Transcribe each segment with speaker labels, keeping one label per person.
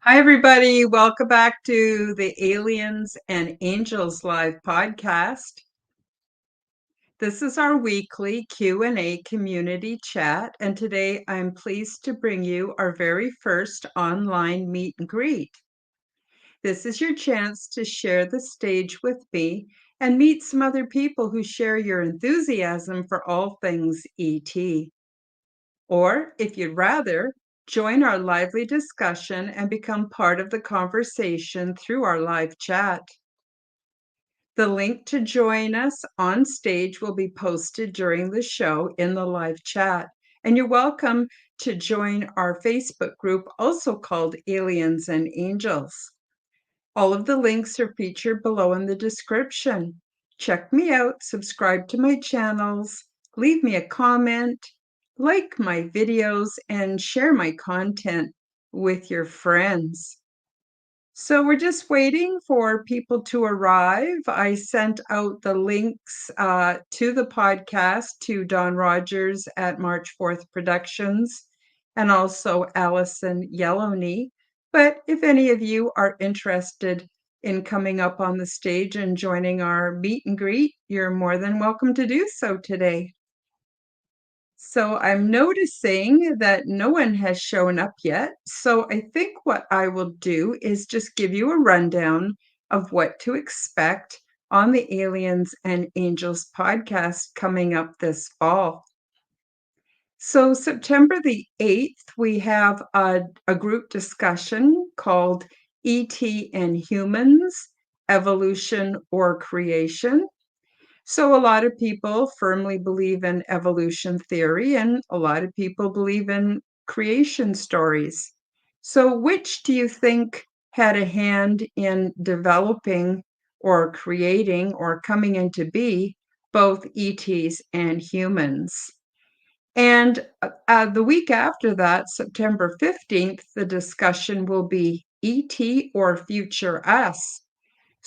Speaker 1: Hi, everybody. Welcome back to the Aliens and Angels Live podcast. This is our weekly Q&A community chat, and today I'm pleased to bring you our very first online meet and greet. This is your chance to share the stage with me and meet some other people who share your enthusiasm for all things ET. Or, if you'd rather, join our lively discussion and become part of the conversation through our live chat. The link to join us on stage will be posted during the show in the live chat. And you're welcome to join our Facebook group, also called Aliens and Angels. All of the links are featured below in the description. Check me out, subscribe to my channels, leave me a comment, like my videos, and share my content with your friends. So we're just waiting for people to arrive. I sent out the links to the podcast to Don Rogers at March 4th Productions and also Allison Yellowknee. But if any of you are interested in coming up on the stage and joining our meet and greet, you're more than welcome to do so today. So I'm noticing that no one has shown up yet. So I think what I will do is just give you a rundown of what to expect on the Aliens and Angels podcast coming up this fall. So September the 8th, we have a group discussion called ET and Humans, Evolution or Creation. So a lot of people firmly believe in evolution theory, and a lot of people believe in creation stories. So which do you think had a hand in developing or creating or coming into be both ETs and humans? And the week after that, September 15th, the discussion will be ET or future us.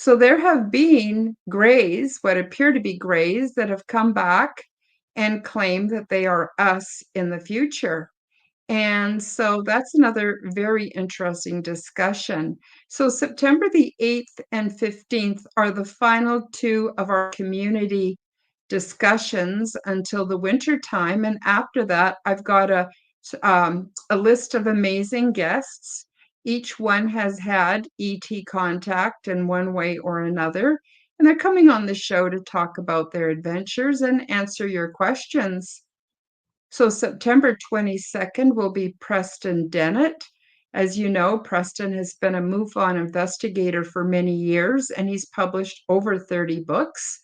Speaker 1: So there have been grays, what appear to be grays, that have come back and claim that they are us in the future. And so that's another very interesting discussion. So September the 8th and 15th are the final two of our community discussions until the winter time. And after that, I've got a list of amazing guests. Each one has had ET contact in one way or another, and they're coming on the show to talk about their adventures and answer your questions. So September 22nd will be Preston Dennett. As you know, Preston has been a MUFON investigator for many years, and he's published over 30 books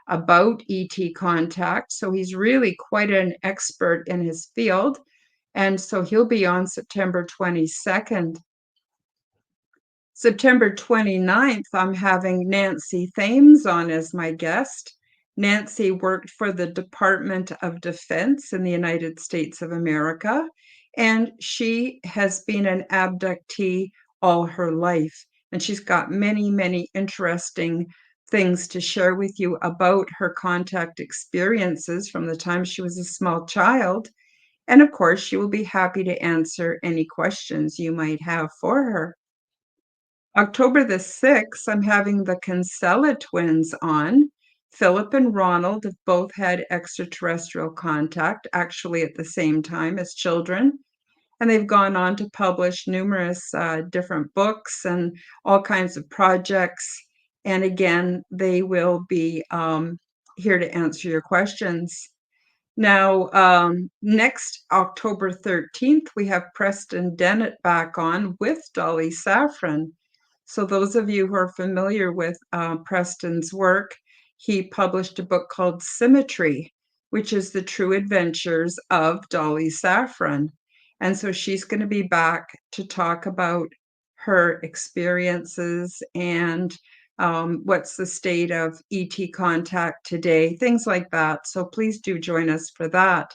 Speaker 1: about ET contact. So he's really quite an expert in his field. And so he'll be on September 22nd. September 29th, I'm having Nancy Thames on as my guest. Nancy worked for the Department of Defense in the United States of America, and she has been an abductee all her life. And she's got many, many interesting things to share with you about her contact experiences from the time she was a small child. And of course, she will be happy to answer any questions you might have for her. October the 6th, I'm having the Kinsella twins on. Philip and Ronald have both had extraterrestrial contact, actually at the same time as children. And they've gone on to publish numerous different books and all kinds of projects. And again, they will be here to answer your questions. Now, next October 13th, we have Preston Dennett back on with Dolly Safran. So those of you who are familiar with Preston's work, he published a book called Symmetry. which is the true adventures of Dolly Saffron. And so she's going to be back to talk about her experiences and what's the state of ET contact today, things like that. So please do join us for that.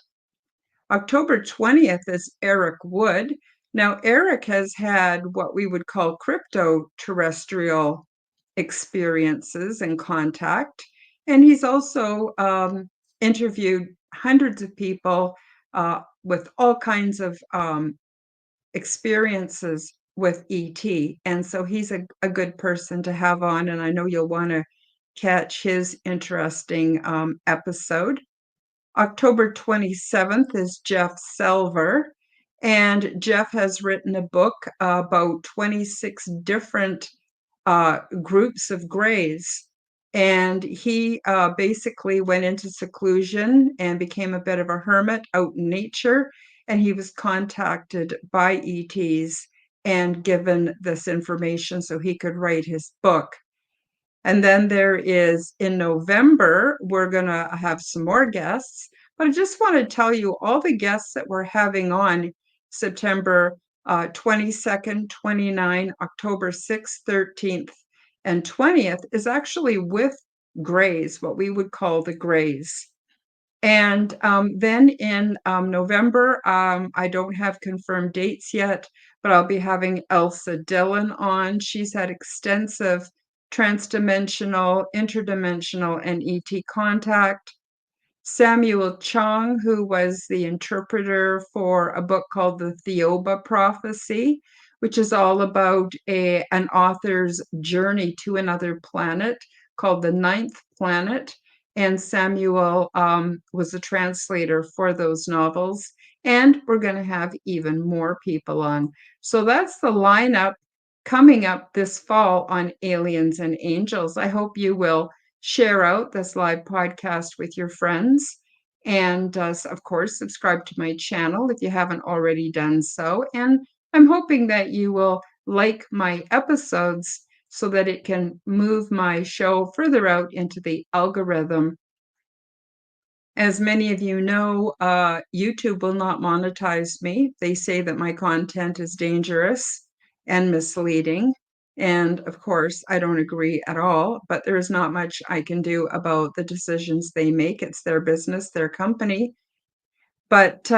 Speaker 1: October 20th is Eric Wood. Now, Eric has had what we would call crypto-terrestrial experiences and contact, and he's also interviewed hundreds of people with all kinds of experiences with ET. And so he's a good person to have on, and I know you'll want to catch his interesting episode. October 27th is Jeff Selver, and Jeff has written a book about 26 different groups of grays. And he basically went into seclusion and became a bit of a hermit out in nature. And he was contacted by ETs and given this information so he could write his book. And then there is in November, we're going to have some more guests. But I just want to tell you all the guests that we're having on September 22nd, 29th, October 6th, 13th, and 20th is actually with Grays, what we would call the Grays. And then in November, I don't have confirmed dates yet, but I'll be having Elsa Dillon on. She's had extensive transdimensional, interdimensional, and ET contact. Samuel Chong, who was the interpreter for a book called The Theoba Prophecy, which is all about an author's journey to another planet called The Ninth Planet. And Samuel was a translator for those novels. And we're going to have even more people on. So that's the lineup coming up this fall on Aliens and Angels. I hope you will share out this live podcast with your friends. And of course, subscribe to my channel if you haven't already done so. And I'm hoping that you will like my episodes so that it can move my show further out into the algorithm. As many of you know, YouTube will not monetize me. They say that my content is dangerous and misleading. And of course, I don't agree at all, but there is not much I can do about the decisions they make. It's their business, their company. But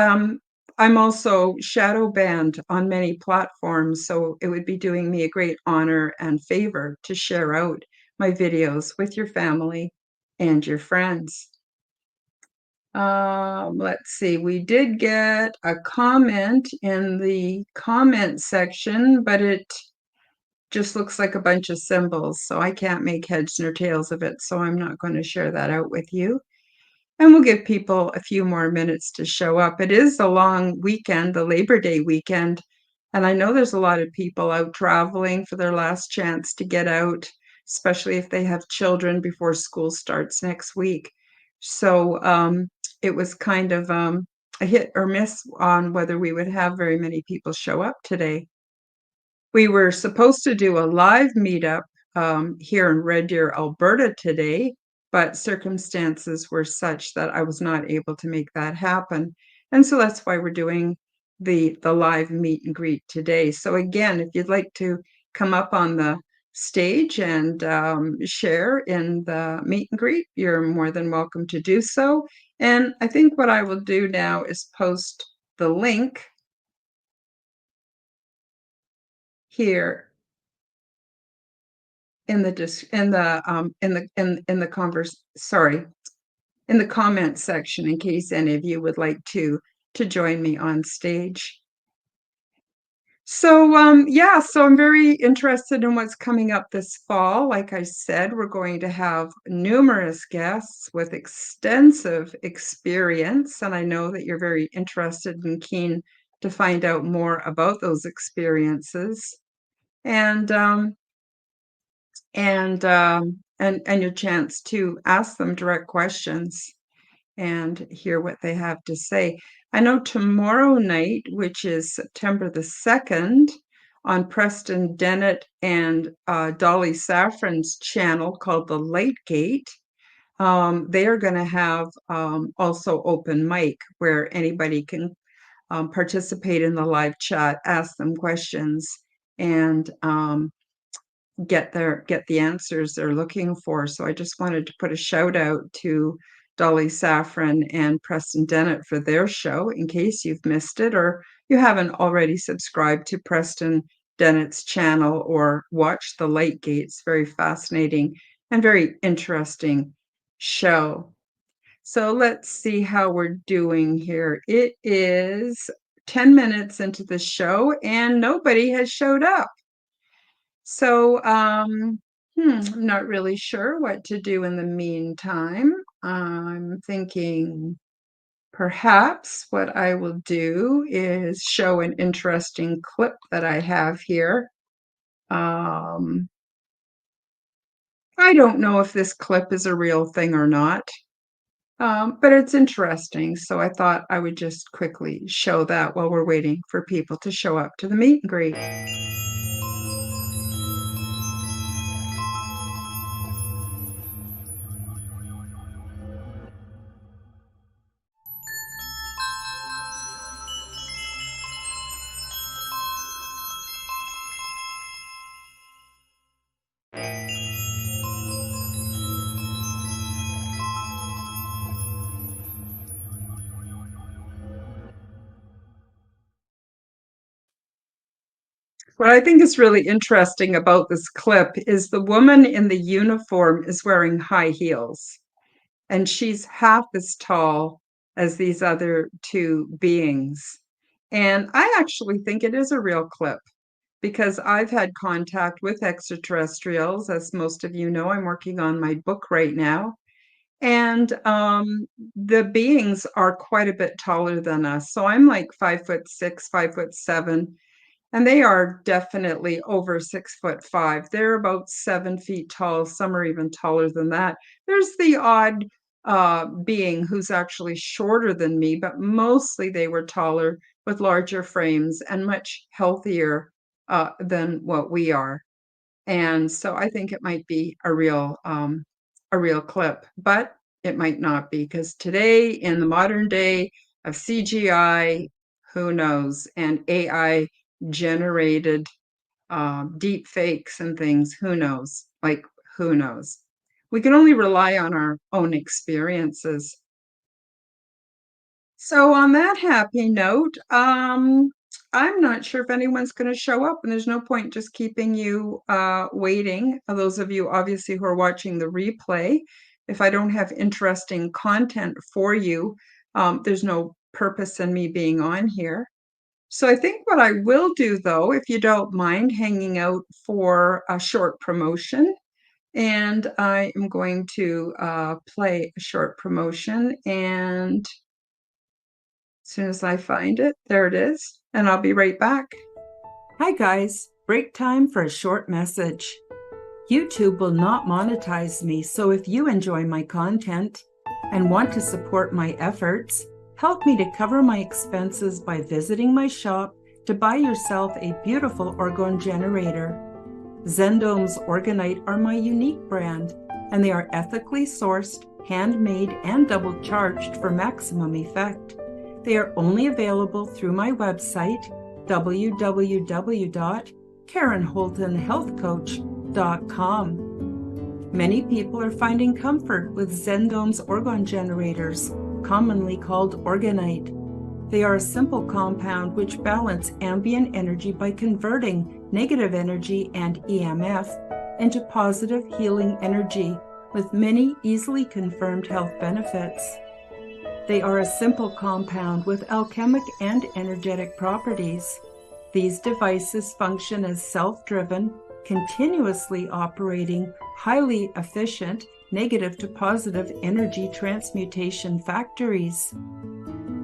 Speaker 1: I'm also shadow banned on many platforms, so it would be doing me a great honor and favor to share out my videos with your family and your friends. Let's see, we did get a comment in the comment section, but it just looks like a bunch of symbols, so I can't make heads nor tails of it, so I'm not going to share that out with you. And we'll give people a few more minutes to show up. It is a long weekend, the Labor Day weekend, and I know there's a lot of people out traveling for their last chance to get out, especially if they have children before school starts next week. So it was kind of a hit or miss on whether we would have very many people show up today. We were supposed to do a live meetup here in Red Deer, Alberta today, but circumstances were such that I was not able to make that happen. And so that's why we're doing the live meet and greet today. So again, if you'd like to come up on the stage and share in the meet and greet, you're more than welcome to do so. And I think what I will do now is post the link here in the in the comment section in case any of you would like to join me on stage. So yeah, so I'm very interested in what's coming up this fall. Like I said, we're going to have numerous guests with extensive experience, and I know that you're very interested and keen to find out more about those experiences. And and your chance to ask them direct questions and hear what they have to say. I know tomorrow night, which is September the 2nd, on Preston Dennett and Dolly Saffron's channel called The Light Gate, they are going to have also open mic where anybody can participate in the live chat, ask them questions, and get the answers they're looking for. So I just wanted to put a shout out to Dolly Saffron and Preston Dennett for their show in case you've missed it or you haven't already subscribed to Preston Dennett's channel or watched the Light Gates. Very fascinating and very interesting show. So let's see how we're doing here. It is 10 minutes into the show and nobody has showed up. So, I'm not really sure what to do in the meantime. I'm thinking perhaps what I will do is show an interesting clip that I have here. I don't know if this clip is a real thing or not, but it's interesting. So I thought I would just quickly show that while we're waiting for people to show up to the meet and greet. What I think is really interesting about this clip is the woman in the uniform is wearing high heels, and she's half as tall as these other two beings. And I actually think it is a real clip because I've had contact with extraterrestrials. As most of you know, I'm working on my book right now. And the beings are quite a bit taller than us. So I'm like 5'6", 5'7", and they are definitely over 6'5". They're about 7 feet tall. Some are even taller than that. There's the odd being who's actually shorter than me, but mostly they were taller with larger frames and much healthier than what we are. And so I think it might be a real clip, but it might not be because today in the modern day of CGI, who knows, and AI generated deep fakes and things, who knows? Like, who knows? We can only rely on our own experiences. So on that happy note, I'm not sure if anyone's going to show up, and there's no point just keeping you waiting. Those of you obviously who are watching the replay, if I don't have interesting content for you, there's no purpose in me being on here. So I think what I will do, though, if you don't mind hanging out for a short promotion, and I am going to play a short promotion, and as soon as I find it, there it is, and I'll be right back. Hi guys, break time for a short message. YouTube will not monetize me, so if you enjoy my content and want to support my efforts, help me to cover my expenses by visiting my shop to buy yourself a beautiful orgone generator. Zendome's Orgonite are my unique brand, and they are ethically sourced, handmade, and double charged for maximum effect. They are only available through my website, www.karenholtonhealthcoach.com. Many people are finding comfort with Zendome's orgone generators, commonly called Orgonite. They are a simple compound which balance ambient energy by converting negative energy and EMF into positive healing energy with many easily confirmed health benefits. They are a simple compound with alchemic and energetic properties. These devices function as self-driven, continuously operating, highly efficient, negative to positive energy transmutation factories.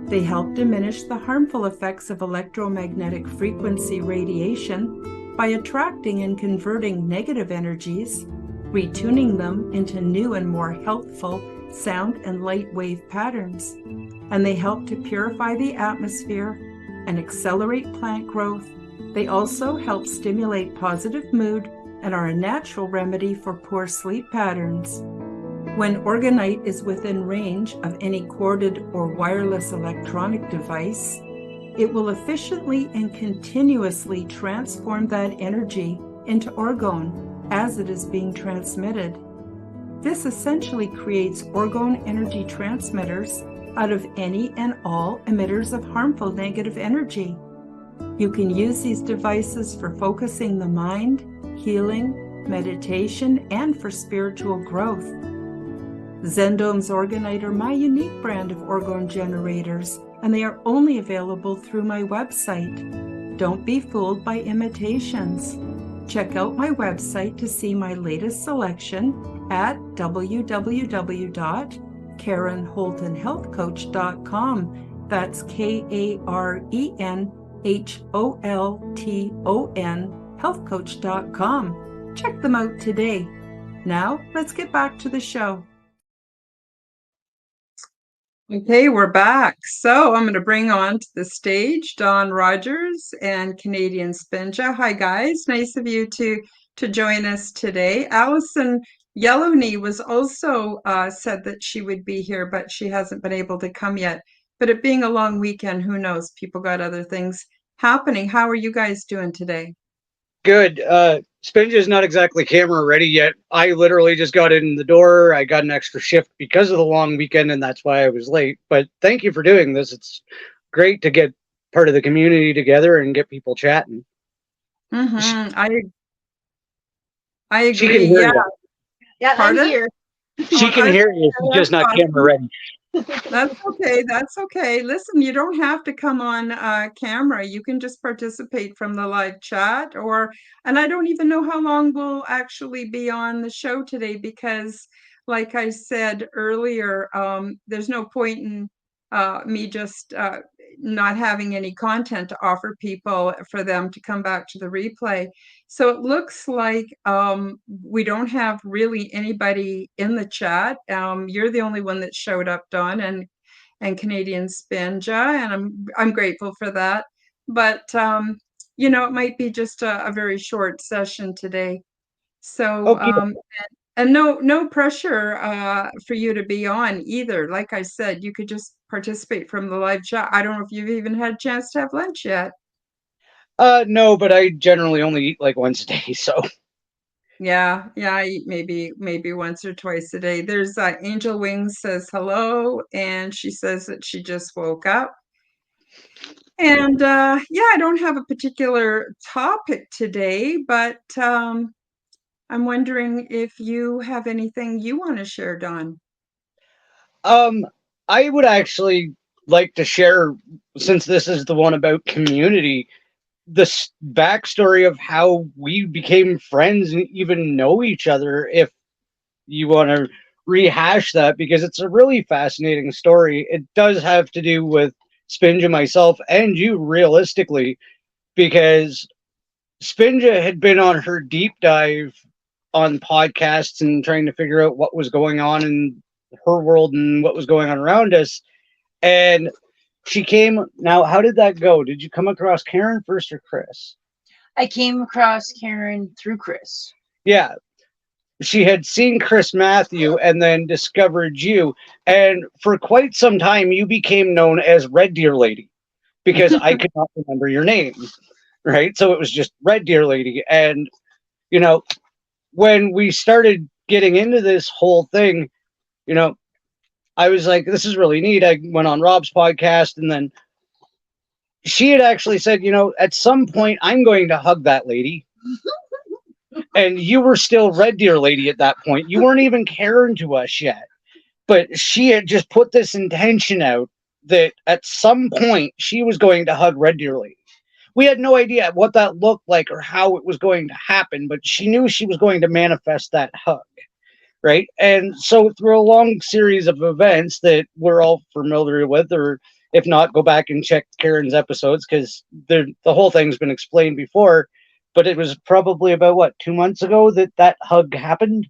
Speaker 1: They help diminish the harmful effects of electromagnetic frequency radiation by attracting and converting negative energies, retuning them into new and more healthful sound and light wave patterns, and they help to purify the atmosphere and accelerate plant growth. They also help stimulate positive mood and are a natural remedy for poor sleep patterns. When orgonite is within range of any corded or wireless electronic device, it will efficiently and continuously transform that energy into orgone as it is being transmitted. This essentially creates orgone energy transmitters out of any and all emitters of harmful negative energy. You can use these devices for focusing the mind, healing, meditation, and for spiritual growth. Zendome's orgonite are my unique brand of orgone generators, and they are only available through my website. Don't be fooled by imitations. Check out my website to see my latest selection at www.karenholtonhealthcoach.com. That's KarenHolton healthcoach.com. Check them out today. Now, let's get back to the show. Okay, we're back. So I'm going to bring on to the stage Don Rogers and Canadian Spinja. Hi, guys. Nice of you to join us today. Allison Yellowknee was also said that she would be here, but she hasn't been able to come yet. But it being a long weekend, who knows? People got other things happening. How are you guys doing today?
Speaker 2: Good. Spinja is not exactly camera ready yet. I literally just got in the door. I got an extra shift because of the long weekend, and that's why I was late. But thank you for doing this. It's great to get part of the community together and get people chatting.
Speaker 1: Mm-hmm. I
Speaker 2: She can
Speaker 1: agree.
Speaker 2: hear
Speaker 1: Yeah.
Speaker 2: you.
Speaker 3: Yeah, I'm
Speaker 1: Pardon?
Speaker 3: here.
Speaker 2: She can hear you. She's just not camera ready.
Speaker 1: That's okay. That's okay. Listen, you don't have to come on camera. You can just participate from the live chat and I don't even know how long we'll actually be on the show today because, like I said earlier, there's no point in me just not having any content to offer people for them to come back to the replay. So it looks like we don't have really anybody in the chat. You're the only one that showed up, Don, and Canadian Spinja, and I'm grateful for that. But you know, it might be just a very short session today. So
Speaker 2: Okay.
Speaker 1: and no pressure for you to be on either. Like I said, you could just participate from the live chat. I don't know if you've even had a chance to have lunch yet.
Speaker 2: No, but I generally only eat like once a day, so.
Speaker 1: Yeah, I eat maybe once or twice a day. There's Angel Wings says hello, and she says that she just woke up. And yeah, I don't have a particular topic today, but I'm wondering if you have anything you want to share, Don.
Speaker 2: I would actually like to share, since this is the one about community, the backstory of how we became friends and even know each other, if you want to rehash that, because it's a really fascinating story. It does have to do with Spinja, myself, and you, realistically, because Spinja had been on her deep dive on podcasts and trying to figure out what was going on in her world and what was going on around us. And she came. Now, how did that go? Did you come across Karen first or Chris?
Speaker 3: I came across Karen through Chris.
Speaker 2: Yeah. She had seen Chris Matthew and then discovered you. And for quite some time, you became known as Red Deer Lady because I could not remember your name. Right. So it was just Red Deer Lady. And, you know, when we started getting into this whole thing, you know, I was like, this is really neat. I went on Rob's podcast, and then she had actually said, you know, at some point I'm going to hug that lady. And you were still Red Deer Lady at that point. You weren't even Karen to us yet. But she had just put this intention out that at some point she was going to hug Red Deer Lady. We had no idea what that looked like or how it was going to happen, but she knew she was going to manifest that hug. Right. And so through a long series of events that we're all familiar with, or if not, go back and check Karen's episodes, because the whole thing's been explained before. But it was probably about, what, 2 months ago that hug happened?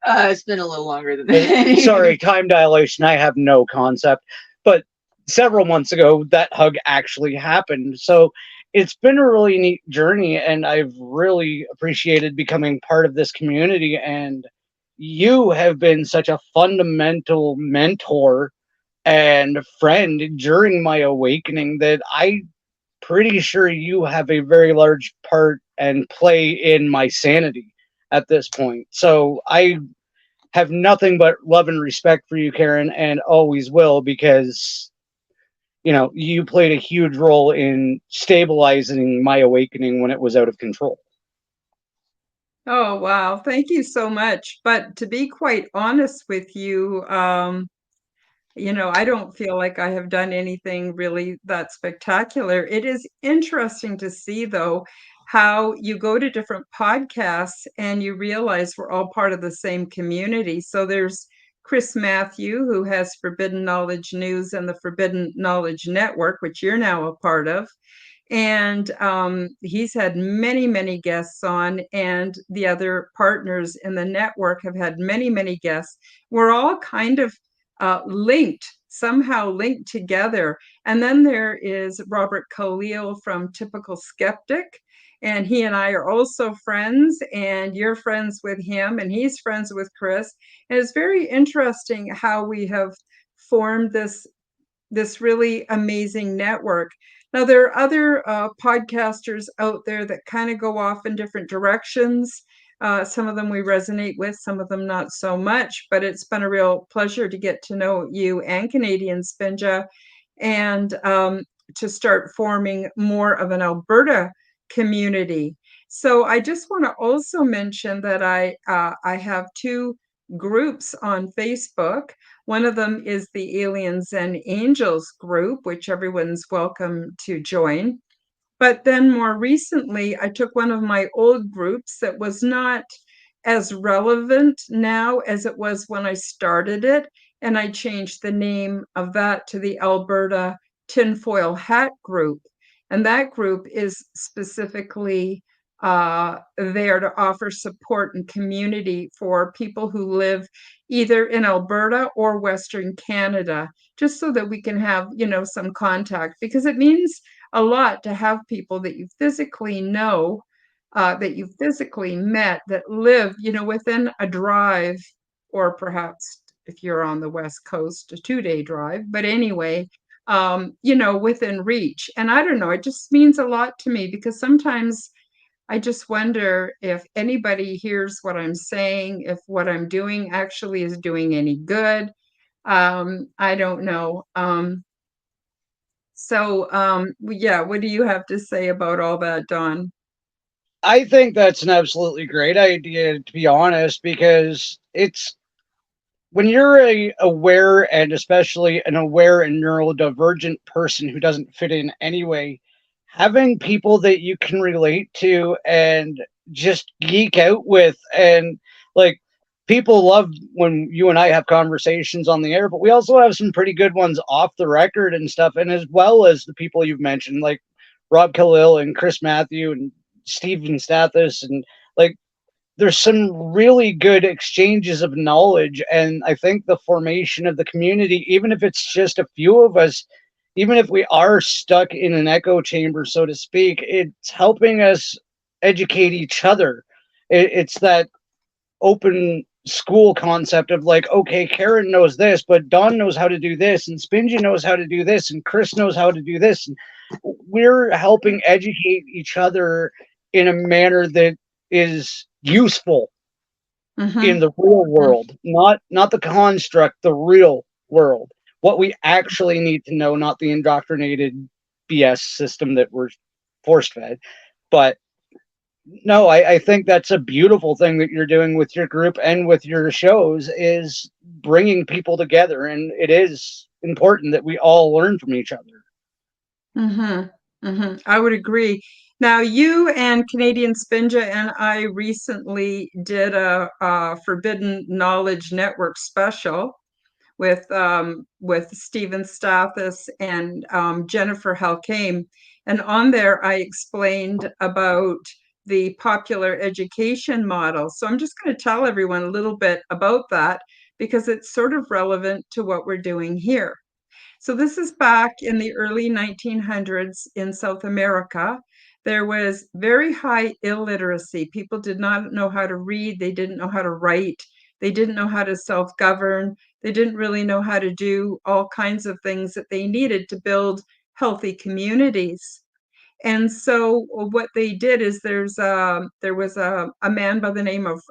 Speaker 3: It's been a little longer than that.
Speaker 2: Sorry, time dilation. I have no concept. But several months ago, that hug actually happened. So it's been a really neat journey, and I've really appreciated becoming part of this community. And you have been such a fundamental mentor and friend during my awakening that I pretty sure you have a very large part and play in my sanity at this point. So I have nothing but love and respect for you, Karen, and always will, because you played a huge role in stabilizing my awakening when it was out of control.
Speaker 1: Oh, wow. Thank you so much. But to be quite honest with you, I don't feel like I have done anything really that spectacular. It is interesting to see, though, how you go to different podcasts and you realize we're all part of the same community. So there's Chris Matthew, who has Forbidden Knowledge News and the Forbidden Knowledge Network, which you're now a part of. And he's had many, many guests on, and the other partners in the network have had many, many guests. We're all kind of somehow linked together. And then there is Robert Khalil from Typical Skeptic. And he and I are also friends, and you're friends with him, and he's friends with Chris. And it's very interesting how we have formed this really amazing network. Now, there are other podcasters out there that kind of go off in different directions. Some of them we resonate with, some of them not so much, but it's been a real pleasure to get to know you and Canadian Spinja, and to start forming more of an Alberta community. So I just want to also mention that I have two groups on Facebook. One of them is the Aliens and Angels group, which everyone's welcome to join. But then more recently, I took one of my old groups that was not as relevant now as it was when I started it, and I changed the name of that to the Alberta Tinfoil Hat Group. And that group is specifically there to offer support and community for people who live either in Alberta or Western Canada, just so that we can have, some contact, because it means a lot to have people that you physically know, that you physically met, that live, within a drive, or perhaps if you're on the West Coast, a 2-day drive. But anyway, within reach. And I don't know, it just means a lot to me, because sometimes I just wonder if anybody hears what I'm saying, if what I'm doing actually is doing any good. I don't know. Yeah, what do you have to say about all that, Don?
Speaker 2: I think that's an absolutely great idea, to be honest, because it's when you're a aware, and especially an aware and neurodivergent person who doesn't fit in anyway, having people that you can relate to and just geek out with, and like, people love when you and I have conversations on the air, but we also have some pretty good ones off the record and stuff, and as well as the people you've mentioned, like Rob Khalil and Chris Matthew and Steven Stathis, and like, there's some really good exchanges of knowledge. And I think the formation of the community, even if it's just a few of us, even if we are stuck in an echo chamber, so to speak, it's helping us educate each other. It's that open school concept of like, okay, Karen knows this, but Don knows how to do this, and Spinja knows how to do this, and Chris knows how to do this. And we're helping educate each other in a manner that is useful in
Speaker 1: Mm-hmm.
Speaker 2: the real world, not the construct, the real world. What we actually need to know, not the indoctrinated BS system that we're force fed. But no, I think that's a beautiful thing that you're doing with your group and with your shows, is bringing people together, and it is important that we all learn from each other.
Speaker 1: Mm-hmm. Mm-hmm. I would agree. Now, you and Canadian Spinja and I recently did a Forbidden Knowledge Network special with Stephen Stathis and Jennifer Halkame. And on there, I explained about the popular education model. So I'm just going to tell everyone a little bit about that, because it's sort of relevant to what we're doing here. So this is back in the early 1900s in South America. There was very high illiteracy. People did not know how to read. They didn't know how to write. They didn't know how to self-govern. They didn't really know how to do all kinds of things that they needed to build healthy communities. And so what they did is there was a man by the name of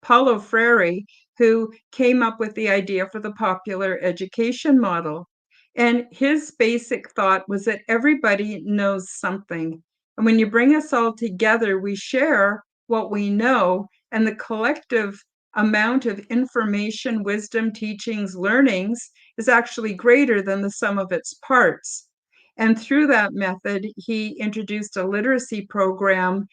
Speaker 1: Paulo Freire, who came up with the idea for the popular education model. And his basic thought was that everybody knows something. And when you bring us all together, we share what we know, and the collective amount of information, wisdom, teachings, learnings is actually greater than the sum of its parts. And through that method, he introduced a literacy program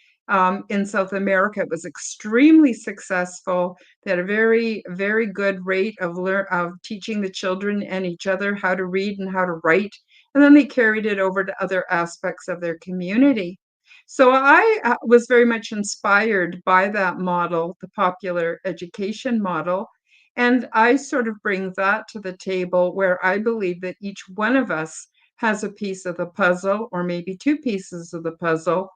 Speaker 1: in South America. It was extremely successful. They had a very, very good rate of teaching the children and each other how to read and how to write. And then they carried it over to other aspects of their community. So I was very much inspired by that model, the popular education model. And I sort of bring that to the table, where I believe that each one of us has a piece of the puzzle, or maybe two pieces of the puzzle.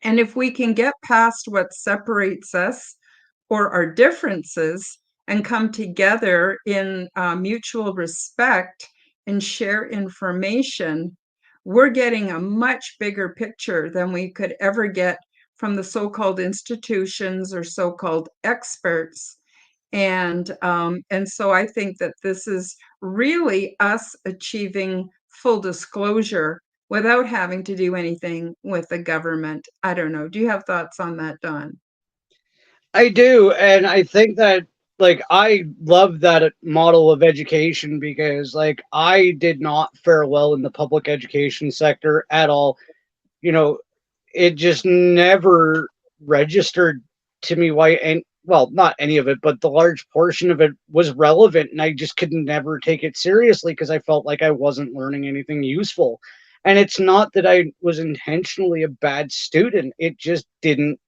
Speaker 1: And if we can get past what separates us or our differences and come together in mutual respect and share information, we're getting a much bigger picture than we could ever get from the so-called institutions or so-called experts. And so I think that this is really us achieving full disclosure without having to do anything with the government. I don't know. Do you have thoughts on that, Don?
Speaker 2: I do, and I think that like I love that model of education because like I did not fare well in the public education sector at all. You know, it just never registered to me why, and well, not any of it, but the large portion of it was relevant, and I just could never take it seriously because I felt like I wasn't learning anything useful. And it's not that I was intentionally a bad student, it just didn't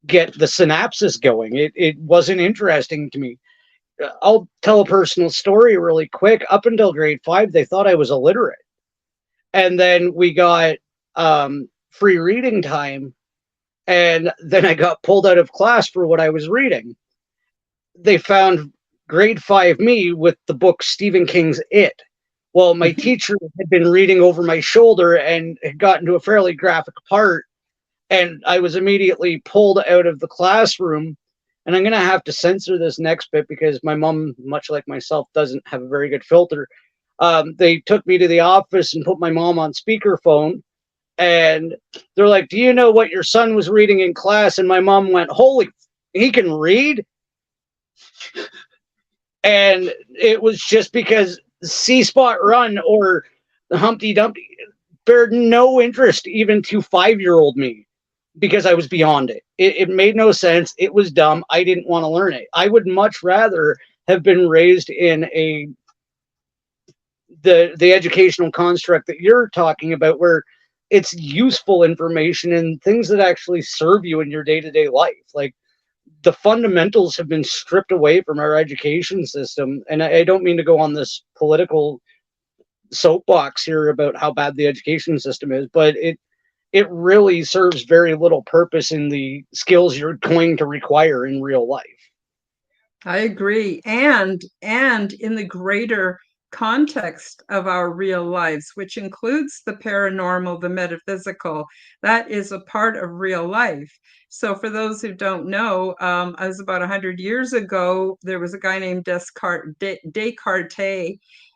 Speaker 2: get the synapses going. It wasn't interesting to me. I'll tell a personal story really quick. Up until grade 5, they thought I was illiterate, and then we got free reading time, and then I got pulled out of class for what I was reading. They found grade 5 me with the book Stephen King's It. Well, my teacher had been reading over my shoulder and had gotten to a fairly graphic part, and I was immediately pulled out of the classroom. And I'm going to have to censor this next bit because my mom, much like myself, doesn't have a very good filter. They took me to the office and put my mom on speakerphone, and they're like, "Do you know what your son was reading in class?" And my mom went, "Holy, he can read!" And it was just because C Spot Run or Humpty Dumpty bared no interest even to 5-year-old me because I was beyond it. It made no sense. It was dumb. I didn't want to learn it. I would much rather have been raised in the educational construct that you're talking about, where it's useful information and things that actually serve you in your day-to-day life. Like the fundamentals have been stripped away from our education system. And I don't mean to go on this political soapbox here about how bad the education system is, but it really serves very little purpose in the skills you're going to require in real life.
Speaker 1: I agree. And in the greater context of our real lives, which includes the paranormal, the metaphysical, that is a part of real life. So for those who don't know, as about 100 years ago, there was a guy named Descartes,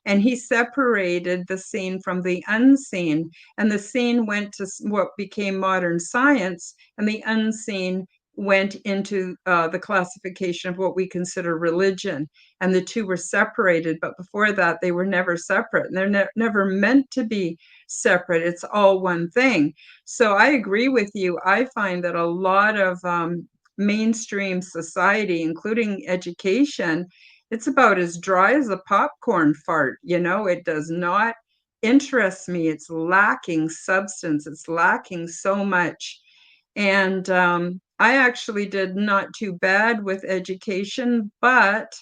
Speaker 1: and he separated the seen from the unseen. And the seen went to what became modern science, and the unseen went into the classification of what we consider religion, and the two were separated. But before that, they were never separate, and they're never meant to be separate. It's all one thing. So I agree with you. I find that a lot of mainstream society, including education, it's about as dry as a popcorn fart. It does not interest me. It's lacking substance. It's lacking so much. And I actually did not too bad with education, but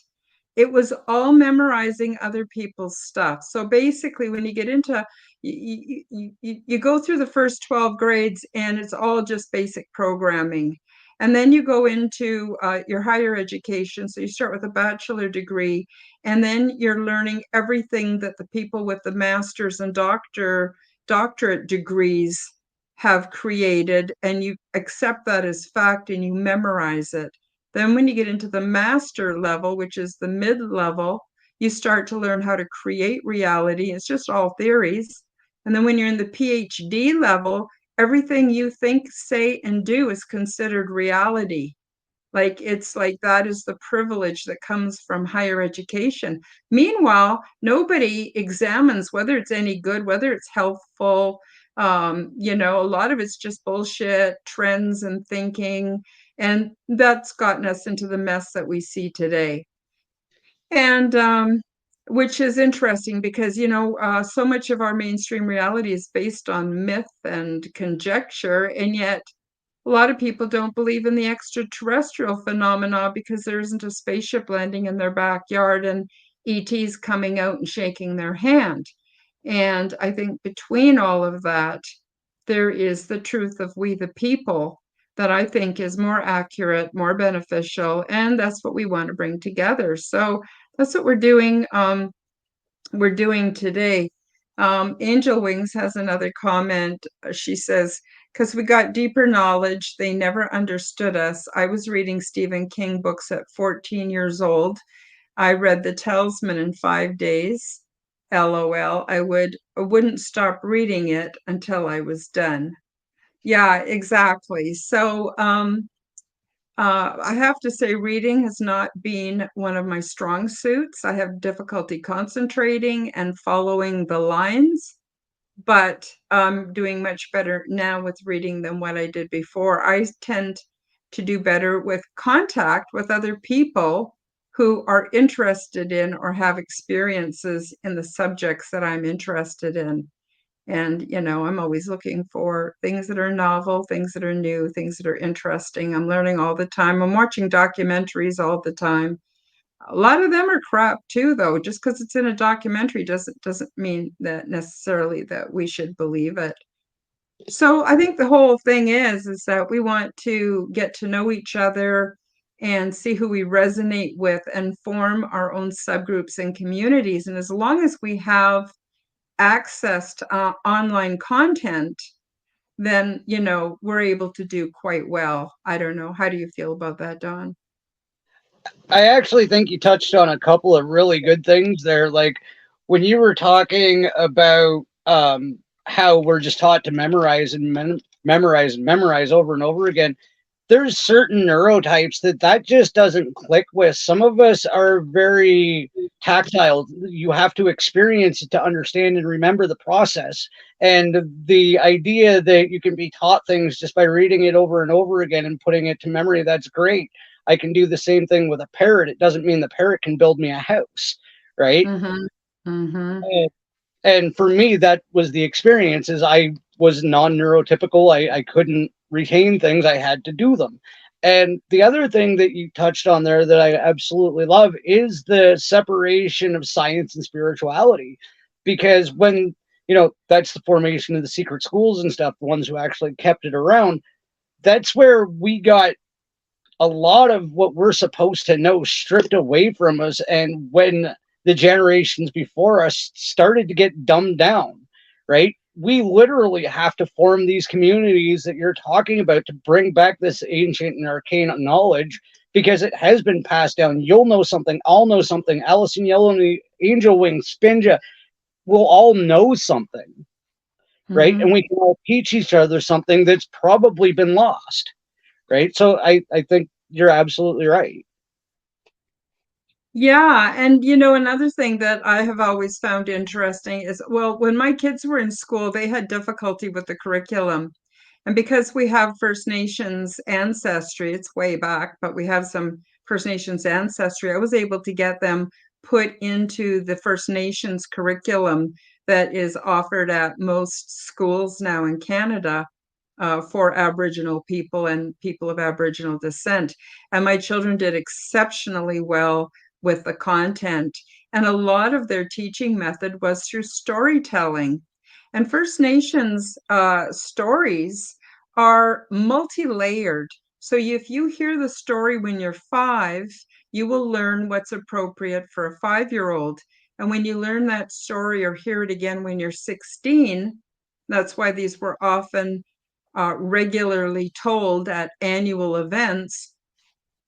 Speaker 1: it was all memorizing other people's stuff. So basically, when you get into, you go through the first 12 grades and it's all just basic programming. And then you go into your higher education. So you start with a bachelor degree, and then you're learning everything that the people with the master's and doctorate degrees have created, and you accept that as fact and you memorize it. Then when you get into the master level, which is the mid-level, you start to learn how to create reality. It's just all theories. And then when you're in the PhD level, everything you think, say, and do is considered reality. Like, it's like that is the privilege that comes from higher education. Meanwhile, nobody examines whether it's any good, whether it's helpful. A lot of it's just bullshit, trends and thinking. And that's gotten us into the mess that we see today. And which is interesting because, so much of our mainstream reality is based on myth and conjecture. And yet, a lot of people don't believe in the extraterrestrial phenomena because there isn't a spaceship landing in their backyard and ETs coming out and shaking their hand. And I think between all of that, there is the truth of we the people that I think is more accurate, more beneficial, and that's what we want to bring together. So that's what we're doing. We're doing today. Angel Wings has another comment. She says, because we got deeper knowledge, they never understood us. I was reading Stephen King books at 14 years old. I read The Talisman in 5 days. LOL. I wouldn't stop reading it until I was done. Yeah, exactly. So I have to say, reading has not been one of my strong suits. I have difficulty concentrating and following the lines, but I'm doing much better now with reading than what I did before. I tend to do better with contact with other people who are interested in or have experiences in the subjects that I'm interested in. And, I'm always looking for things that are novel, things that are new, things that are interesting. I'm learning all the time. I'm watching documentaries all the time. A lot of them are crap too, though. Just because it's in a documentary doesn't mean that necessarily that we should believe it. So I think the whole thing is that we want to get to know each other and see who we resonate with and form our own subgroups and communities. And as long as we have access to online content, then, we're able to do quite well. I don't know. How do you feel about that, Don?
Speaker 2: I actually think you touched on a couple of really good things there. Like when you were talking about how we're just taught to memorize and memorize over and over again, there's certain neurotypes that just doesn't click with. Some of us are very tactile. You have to experience it to understand and remember the process. And the idea that you can be taught things just by reading it over and over again and putting it to memory, that's great. I can do the same thing with a parrot. It doesn't mean the parrot can build me a house, right?
Speaker 1: Mm-hmm. Mm-hmm.
Speaker 2: And for me, that was the experience. Is I was non-neurotypical. I couldn't retain things. I had to do them. And the other thing that you touched on there that I absolutely love is the separation of science and spirituality. Because when, that's the formation of the secret schools and stuff, the ones who actually kept it around, that's where we got a lot of what we're supposed to know stripped away from us. And when the generations before us started to get dumbed down, right? We literally have to form these communities that you're talking about to bring back this ancient and arcane knowledge because it has been passed down. You'll know something, I'll know something, Allison Yellow, Angel Wing, Spinja, we'll all know something, right?
Speaker 1: Mm-hmm.
Speaker 2: And we can all teach each other something that's probably been lost, right? So I think you're absolutely right.
Speaker 1: Yeah, and another thing that I have always found interesting is, well, when my kids were in school, they had difficulty with the curriculum. And because we have First Nations ancestry, it's way back, but we have some First Nations ancestry, I was able to get them put into the First Nations curriculum that is offered at most schools now in Canada for Aboriginal people and people of Aboriginal descent. And my children did exceptionally well with the content. And a lot of their teaching method was through storytelling. And First Nations stories are multi-layered. So if you hear the story when you're 5, you will learn what's appropriate for a 5-year-old. And when you learn that story or hear it again when you're 16, that's why these were often regularly told at annual events,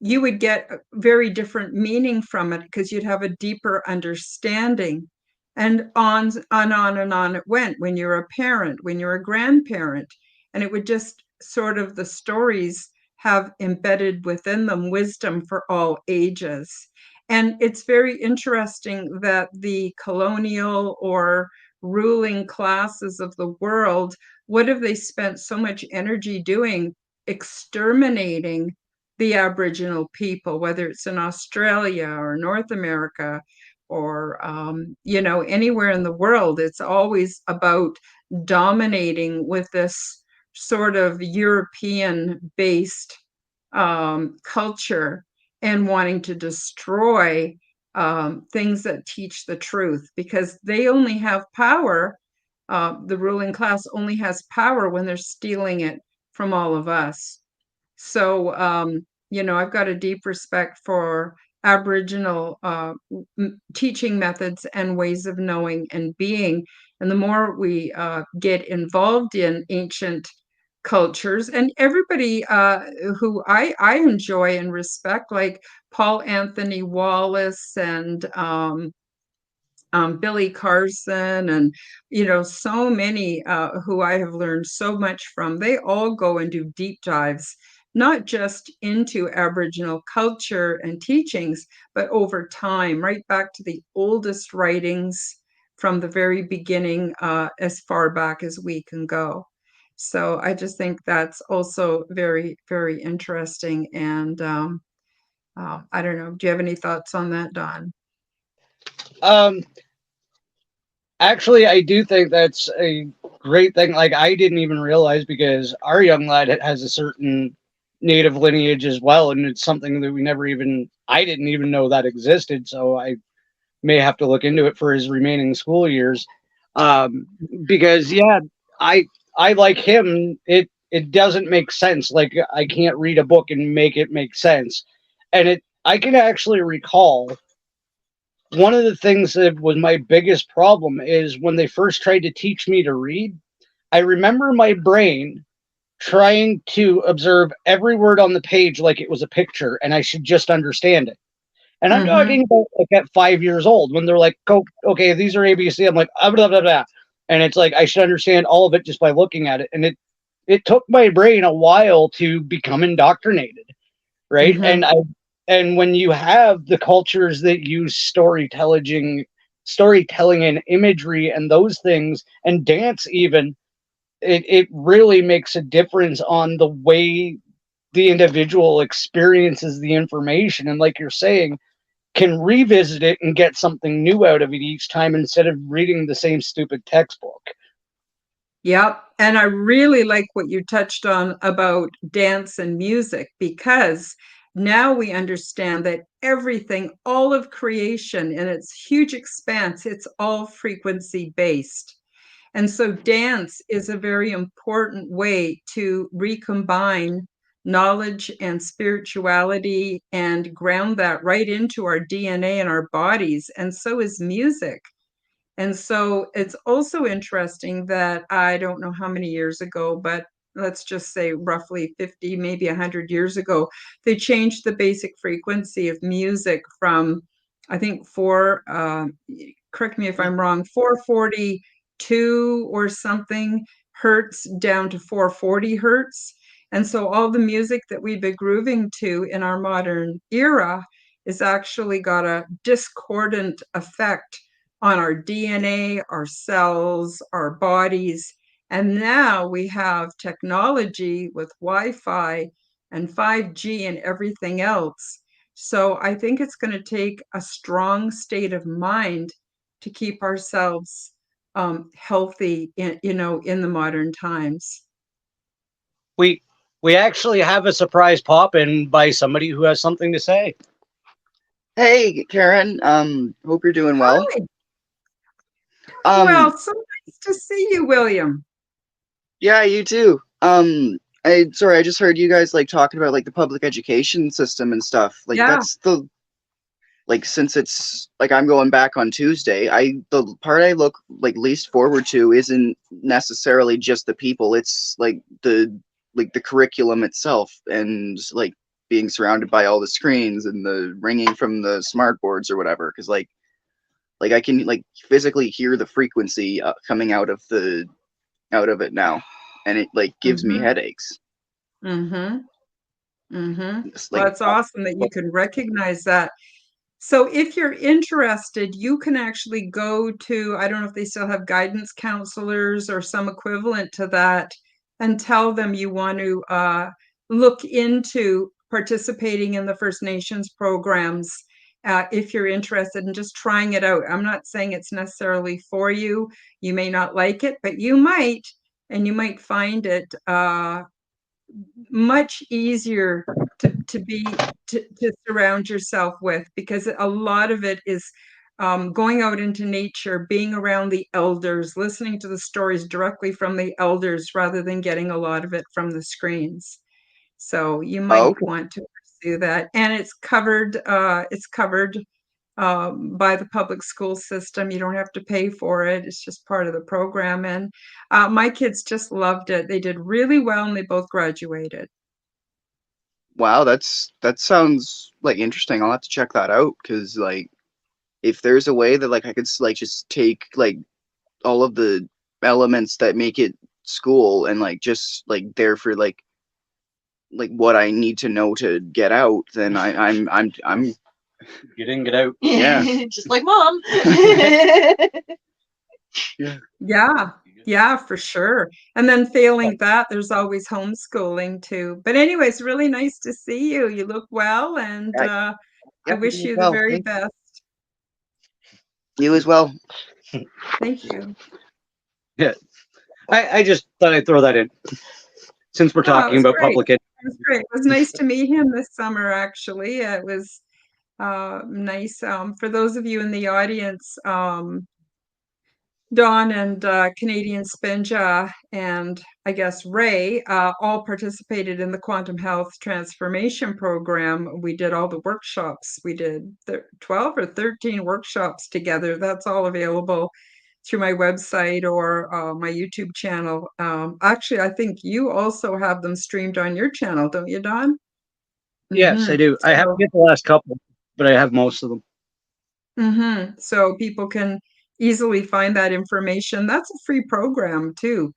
Speaker 1: you would get a very different meaning from it because you'd have a deeper understanding. And on it went when you're a parent, when you're a grandparent, and it would just sort of, the stories have embedded within them wisdom for all ages. And it's very interesting that the colonial or ruling classes of the world, what have they spent so much energy doing? Exterminating the Aboriginal people, whether it's in Australia or North America or, anywhere in the world. It's always about dominating with this sort of European-based culture and wanting to destroy things that teach the truth, because they only have power. The ruling class only has power when they're stealing it from all of us. So, I've got a deep respect for Aboriginal teaching methods and ways of knowing and being. And the more we get involved in ancient cultures, and everybody who I enjoy and respect, like Paul Anthony Wallace and Billy Carson, and so many who I have learned so much from. They all go and do deep dives, not just into Aboriginal culture and teachings, but over time, right back to the oldest writings from the very beginning, as far back as we can go. So I just think that's also very, very interesting. And I don't know. Do you have any thoughts on that, Don?
Speaker 2: Um, Actually, I do think that's a great thing. Like, I didn't even realize, because our young lad has a certain native lineage as well, and it's something that I didn't even know that existed. So I may have to look into it for his remaining school years. Um, because yeah, I I like him. It doesn't make sense. Like, I can't read a book and make it make sense, and I can actually recall one of the things that was my biggest problem is when they first tried to teach me to read. I remember my brain trying to observe every word on the page like it was a picture and I should just understand it. And I'm
Speaker 1: Mm-hmm.
Speaker 2: talking about like at 5 years old when they're like, okay, these are ABC. I'm like, blah, blah, blah. And it's like I should understand all of it just by looking at it. And it took my brain a while to become indoctrinated, right?
Speaker 1: Mm-hmm.
Speaker 2: And when you have the cultures that use storytelling and imagery and those things, and dance even, it really makes a difference on the way the individual experiences the information. And like you're saying, can revisit it and get something new out of it each time instead of reading the same stupid textbook.
Speaker 1: Yep. And I really like what you touched on about dance and music, because now we understand that everything, all of creation in its huge expanse, it's all frequency based. And so dance is a very important way to recombine knowledge and spirituality and ground that right into our DNA and our bodies. And so is music. And so it's also interesting that, I don't know how many years ago, but let's just say roughly 50, maybe 100 years ago, they changed the basic frequency of music from, I think, correct me if I'm wrong, 442 or something hertz down to 440 hertz. And so all the music that we've been grooving to in our modern era is actually got a discordant effect on our DNA, our cells, our bodies. And now we have technology with Wi-Fi and 5G and everything else. So I think it's going to take a strong state of mind to keep ourselves healthy in the modern times.
Speaker 2: We we actually have a surprise pop in by somebody who has something to say.
Speaker 4: Hey, Karen. Hope you're doing well.
Speaker 1: Hi.
Speaker 4: Um,
Speaker 1: Well, so nice to see you, William.
Speaker 4: yeah, you too. sorry, I just heard you guys like talking about like the public education system and stuff. Like
Speaker 1: Yeah.
Speaker 4: that's the like since it's like I'm going back on Tuesday, the part I look like least forward to isn't necessarily just the people. It's like the curriculum itself and like being surrounded by all the screens and the ringing from the smart boards or whatever. Because like I can like physically hear the frequency coming out of it now, and it like gives me
Speaker 1: Mm-hmm.
Speaker 4: headaches.
Speaker 1: Mm-hmm. Mm-hmm.
Speaker 4: It's
Speaker 1: Well,
Speaker 4: like
Speaker 1: it's awesome that you can recognize that. So if you're interested, you can actually go to, I don't know if they still have guidance counselors or some equivalent to that, and tell them you want to look into participating in the First Nations programs if you're interested in just trying it out. I'm not saying it's necessarily for you. You may not like it, but you might, and you might find it much easier to surround yourself with, because a lot of it is going out into nature, being around the elders, listening to the stories directly from the elders rather than getting a lot of it from the screens. So you might
Speaker 4: okay.
Speaker 1: want to pursue that, and it's covered by the public school system. You don't have to pay for it. It's just part of the program. And my kids just loved it. They did really well, and they both graduated.
Speaker 4: Wow, that sounds like interesting. I'll have to check that out because like if there's a way that like I could like just take like all of the elements that make it school and like just like there for like what I need to know to get out, then I'm
Speaker 2: Get in, get out.
Speaker 4: Yeah.
Speaker 3: Just like mom.
Speaker 1: Yeah, yeah, for sure. And then failing that, there's always homeschooling too. But anyways, really nice to see you. You look well, and
Speaker 4: I,
Speaker 1: I
Speaker 4: yep,
Speaker 1: wish
Speaker 4: you as
Speaker 1: you the
Speaker 4: well.
Speaker 1: very best.
Speaker 4: You as well.
Speaker 1: Thank you.
Speaker 2: Yeah. I just thought I'd throw that in since we're
Speaker 1: Oh, it
Speaker 2: talking
Speaker 1: was
Speaker 2: about
Speaker 1: great.
Speaker 2: public ed.
Speaker 1: It was great. It was nice to meet him this summer, actually. It was nice. For those of you in the audience, Dawn and Canadian Spinja and I guess Ray all participated in the Quantum Health Transformation Program. We did all the workshops. We did 12 or 13 workshops together. That's all available through my website or my YouTube channel. Actually, I think you also have them streamed on your channel, don't you, Dawn?
Speaker 2: Yes, I do. I haven't
Speaker 1: So,
Speaker 2: get the last couple, but I have most of them.
Speaker 1: so people can easily find that information. That's a free program too.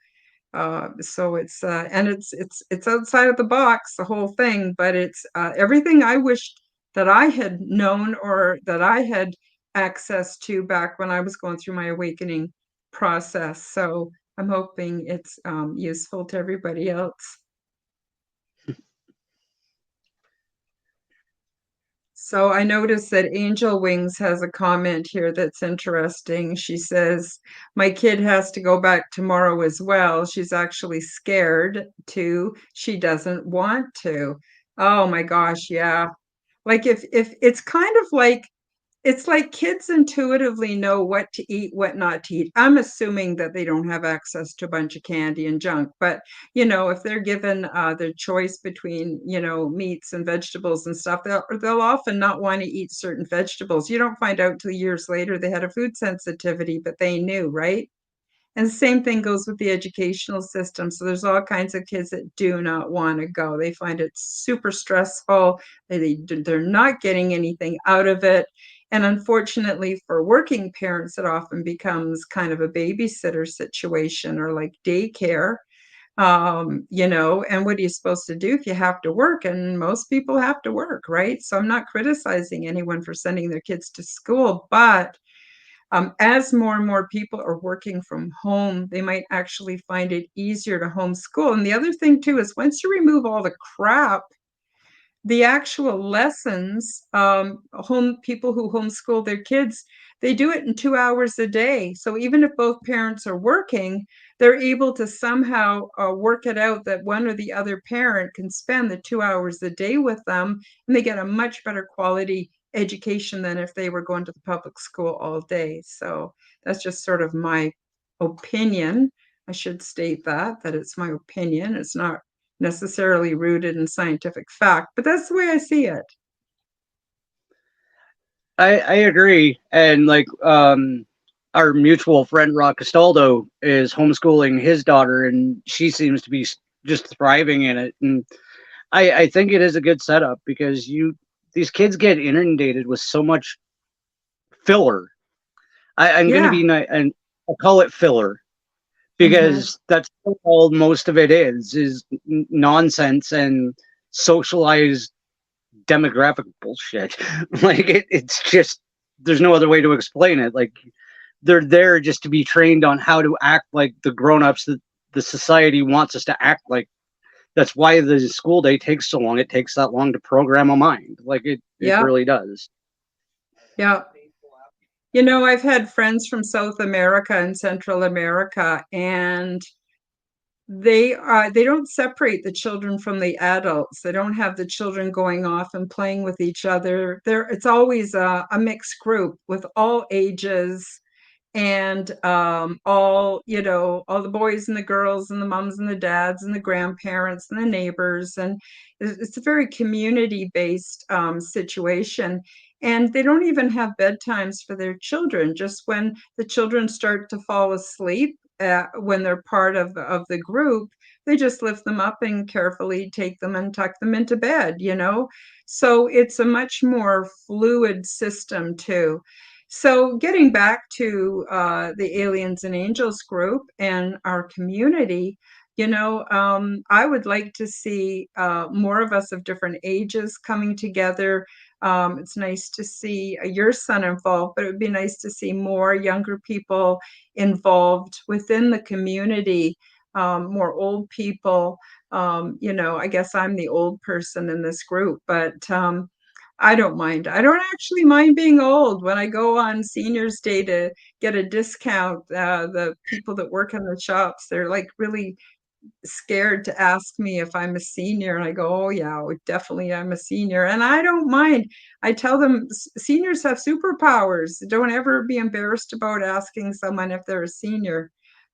Speaker 1: So it's and it's outside of the box, the whole thing, but it's everything I wished that I had known or that I had access to back when I was going through my awakening process. So I'm hoping it's useful to everybody else. So I noticed that Angel Wings has a comment here that's interesting. She says, my kid has to go back tomorrow as well. She's actually scared to. She doesn't want to. Oh my gosh, yeah. Like if it's kind of like it's like kids intuitively know what to eat, what not to eat. I'm assuming that they don't have access to a bunch of candy and junk, but if they're given their choice between, meats and vegetables and stuff, they'll often not want to eat certain vegetables. You don't find out till years later they had a food sensitivity, but they knew, right? And the same thing goes with the educational system. So there's all kinds of kids that do not want to go. They find it super stressful. They're not getting anything out of it. And unfortunately for working parents, it often becomes kind of a babysitter situation or like daycare. And what are you supposed to do if you have to work? And most people have to work, right? So I'm not criticizing anyone for sending their kids to school, but as more and more people are working from home, they might actually find it easier to homeschool. And the other thing too is once you remove all the crap, the actual lessons, home people who homeschool their kids, they do it in 2 hours a day. So even if both parents are working, they're able to somehow work it out that one or the other parent can spend the 2 hours a day with them, and they get a much better quality education than if they were going to the public school all day. So that's just sort of my opinion. I should state that it's my opinion. It's not necessarily rooted in scientific fact, but that's the way I see it.
Speaker 2: I agree. And like our mutual friend Rock Castaldo is homeschooling his daughter, and she seems to be just thriving in it. And I think it is a good setup because these kids get inundated with so much filler. I'm going to
Speaker 1: Yeah.
Speaker 2: be and I'll call it filler because that's all most of it is nonsense and socialized demographic bullshit. Like it's just there's no other way to explain it. Like they're there just to be trained on how to act like the grown-ups that the society wants us to act like. That's why the school day takes so long. It takes that long to program a mind. Like it
Speaker 1: Yeah.
Speaker 2: really does.
Speaker 1: Yeah. You know, I've had friends from South America and Central America, and they don't separate the children from the adults. They don't have the children going off and playing with each other. It's always a mixed group with all ages, and all the boys and the girls and the moms and the dads and the grandparents and the neighbors, and it's a very community based situation. And they don't even have bedtimes for their children. Just when the children start to fall asleep, when they're part of the group, they just lift them up and carefully take them and tuck them into bed. So it's a much more fluid system too. So getting back to the Aliens and Angels group and our community, I would like to see more of us of different ages coming together. It's nice to see your son involved, but it would be nice to see more younger people involved within the community, more old people. I guess I'm the old person in this group, but I don't mind. I don't actually mind being old. When I go on Seniors Day to get a discount, the people that work in the shops, they're like really scared to ask me if I'm a senior. And I go, oh, yeah, definitely I'm a senior. And I don't mind. I tell them seniors have superpowers. Don't ever be embarrassed about asking someone if they're a senior.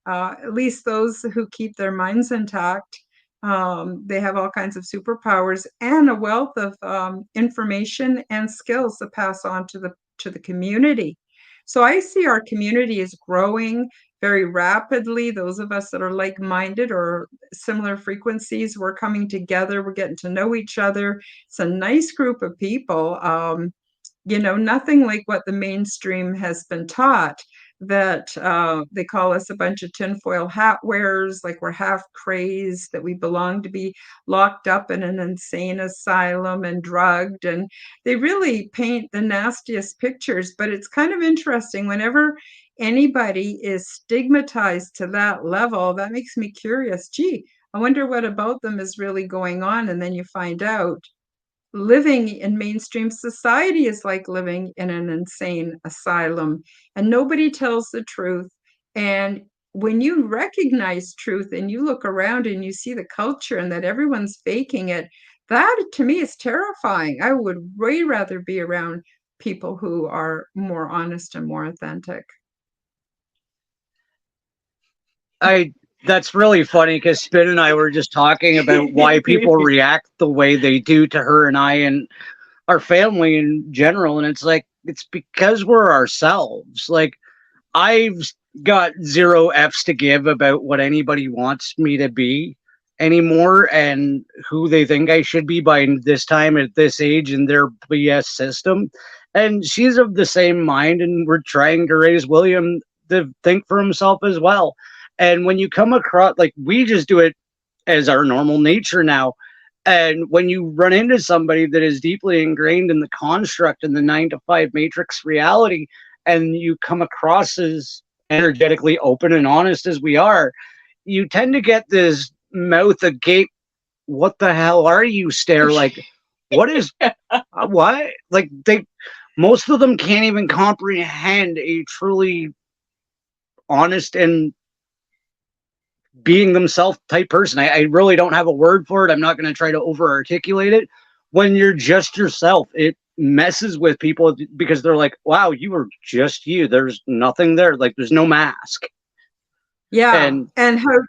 Speaker 1: At least those who keep their minds intact. They have all kinds of superpowers and a wealth of information and skills to pass on to the community. So I see our community is growing very rapidly. Those of us that are like-minded or similar frequencies, we're coming together. We're getting to know each other. It's a nice group of people. Nothing like what the mainstream has been taught, that they call us a bunch of tinfoil hat wearers, like we're half crazed, that we belong to be locked up in an insane asylum and drugged. And they really paint the nastiest pictures. But it's kind of interesting whenever anybody is stigmatized to that level, that makes me curious. Gee, I wonder what about them is really going on. And then you find out living in mainstream society is like living in an insane asylum, and nobody tells the truth. And when you recognize truth and you look around and you see the culture and that everyone's faking it, that to me is terrifying. I would way rather be around people who are more honest and more authentic.
Speaker 2: I That's really funny because Spin and I were just talking about why people react the way they do to her and I and our family in general, and it's like it's because we're ourselves. Like I've got zero F's to give about what anybody wants me to be anymore and who they think I should be by this time at this age in their BS system. And she's of the same mind, and we're trying to raise William to think for himself as well. And when you come across, like, we just do it as our normal nature now. And when you run into somebody that is deeply ingrained in the construct in the 9 to 5 matrix reality, and you come across as energetically open and honest as we are, you tend to get this mouth agape, what the hell are you stare, like, what is what? Like most of them can't even comprehend a truly honest and being themselves type person. I really don't have a word for it. I'm not going to try to over articulate it. When you're just yourself, it messes with people because they're like, wow, you were just you. There's nothing there. Like there's no mask.
Speaker 1: Yeah,
Speaker 2: And
Speaker 1: and how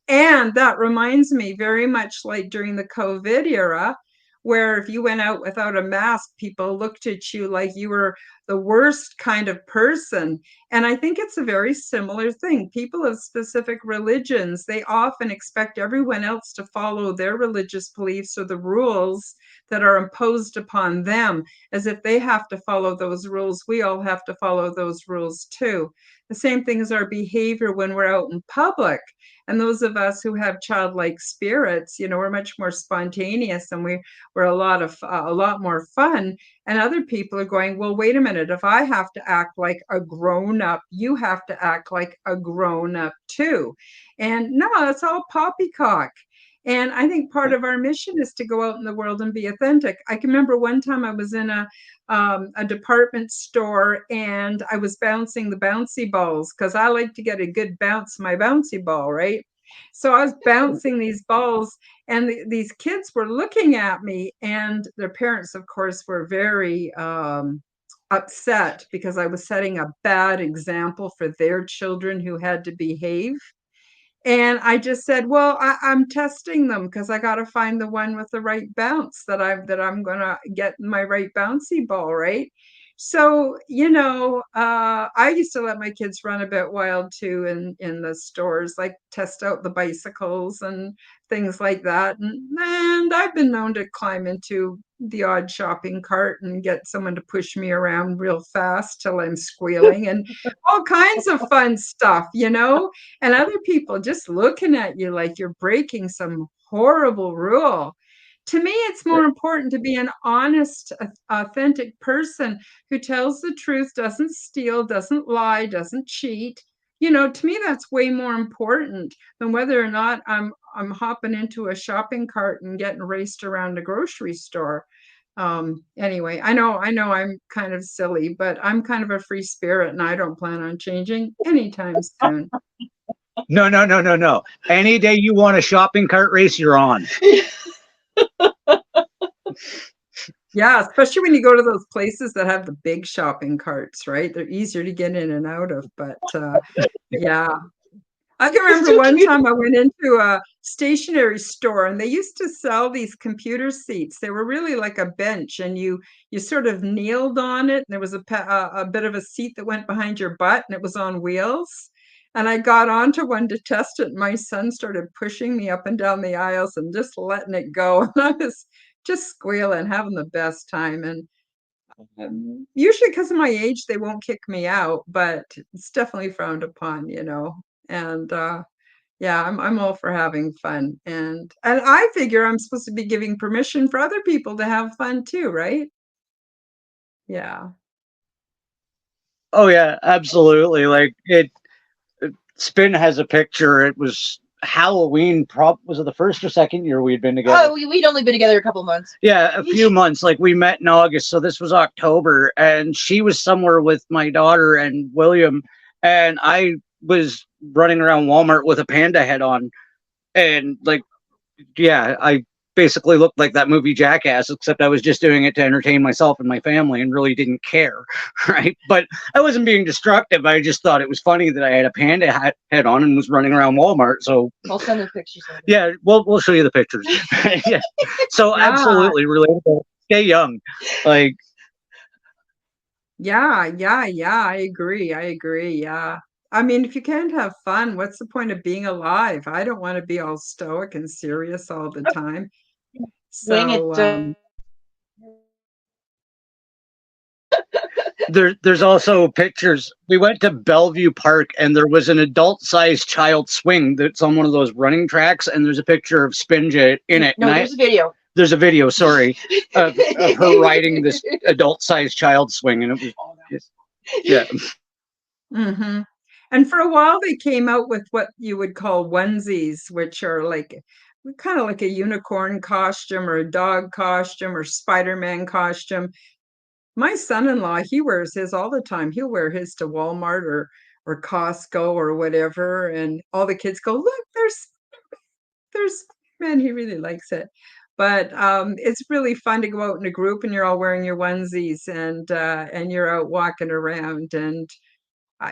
Speaker 1: and that reminds me very much like during the COVID era, where if you went out without a mask, people looked at you like you were the worst kind of person. And I think it's a very similar thing. People of specific religions, they often expect everyone else to follow their religious beliefs or the rules that are imposed upon them, as if they have to follow those rules. We all have to follow those rules too. The same thing as our behavior when we're out in public. And those of us who have childlike spirits, we're much more spontaneous, and we're a lot more fun. And other people are going, well, wait a minute, if I have to act like a grown up, you have to act like a grown up too. And no, that's all poppycock. And I think part of our mission is to go out in the world and be authentic. I can remember one time I was in a department store, and I was bouncing the bouncy balls because I like to get a good bounce my bouncy ball, right? So I was bouncing these balls, and these kids were looking at me, and their parents, of course, were very upset because I was setting a bad example for their children who had to behave. And I just said, well, I'm testing them because I got to find the one with the right bounce that I'm gonna get my right bouncy ball, right? So, I used to let my kids run a bit wild too in the stores, like test out the bicycles and things like that. And I've been known to climb into the odd shopping cart and get someone to push me around real fast till I'm squealing, and all kinds of fun stuff. And other people just looking at you like you're breaking some horrible rule. To me, it's more important to be an honest, authentic person who tells the truth, doesn't steal, doesn't lie, doesn't cheat. To me, that's way more important than whether or not I'm hopping into a shopping cart and getting raced around a grocery store. Anyway, I know I'm kind of silly, but I'm kind of a free spirit, and I don't plan on changing anytime soon.
Speaker 2: no, no, no, no, no. Any day you want a shopping cart race, you're on.
Speaker 1: Yeah, especially when you go to those places that have the big shopping carts, right? They're easier to get in and out of, but yeah. I can
Speaker 3: It's
Speaker 1: remember
Speaker 3: too
Speaker 1: one
Speaker 3: cute.
Speaker 1: time I went into a stationery store, and they used to sell these computer seats. They were really like a bench, and you sort of kneeled on it, and there was a bit of a seat that went behind your butt, and it was on wheels. And I got onto one to test it, and my son started pushing me up and down the aisles and just letting it go. And I was just squealing, having the best time. And usually because of my age, they won't kick me out, but it's definitely frowned upon. And yeah, I'm all for having fun. And I figure I'm supposed to be giving permission for other people to have fun too, right? Yeah.
Speaker 2: Oh yeah, absolutely. Like Spin has a picture. It was Halloween. Was it the first or second year we'd been together?
Speaker 3: Oh, we'd only been together a couple months.
Speaker 2: Yeah, a few months. Like we met in August, so this was October, and she was somewhere with my daughter and William, and I was running around Walmart with a panda head on, and like, yeah, I basically looked like that movie Jackass, except I was just doing it to entertain myself and my family and really didn't care, right? But I wasn't being destructive. I just thought it was funny that I had a panda head on and was running around Walmart. So
Speaker 3: I'll send the pictures later.
Speaker 2: yeah, we'll show you the pictures. Yeah. So
Speaker 1: Yeah.
Speaker 2: absolutely relatable. Stay young. Like,
Speaker 1: Yeah, yeah, yeah. I agree. I agree. Yeah. I mean, if you can't have fun, what's the point of being alive? I don't want to be all stoic and serious all the time.
Speaker 3: Wing it.
Speaker 1: So,
Speaker 2: there's also pictures. We went to Bellevue Park and there was an adult-sized child swing that's on one of those running tracks, and there's a picture of Spinja in it.
Speaker 3: No, there's a video.
Speaker 2: There's a video, sorry, of her riding this adult-sized child swing, and it was, yeah.
Speaker 1: hmm And for a while, they came out with what you would call onesies, which are like kind of like a unicorn costume or a dog costume or Spider-Man costume. My son-in-law, he wears his all the time. He'll wear his to Walmart or Costco or whatever, and all the kids go, "Look, there's man." He really likes it. But it's really fun to go out in a group and you're all wearing your onesies and you're out walking around, and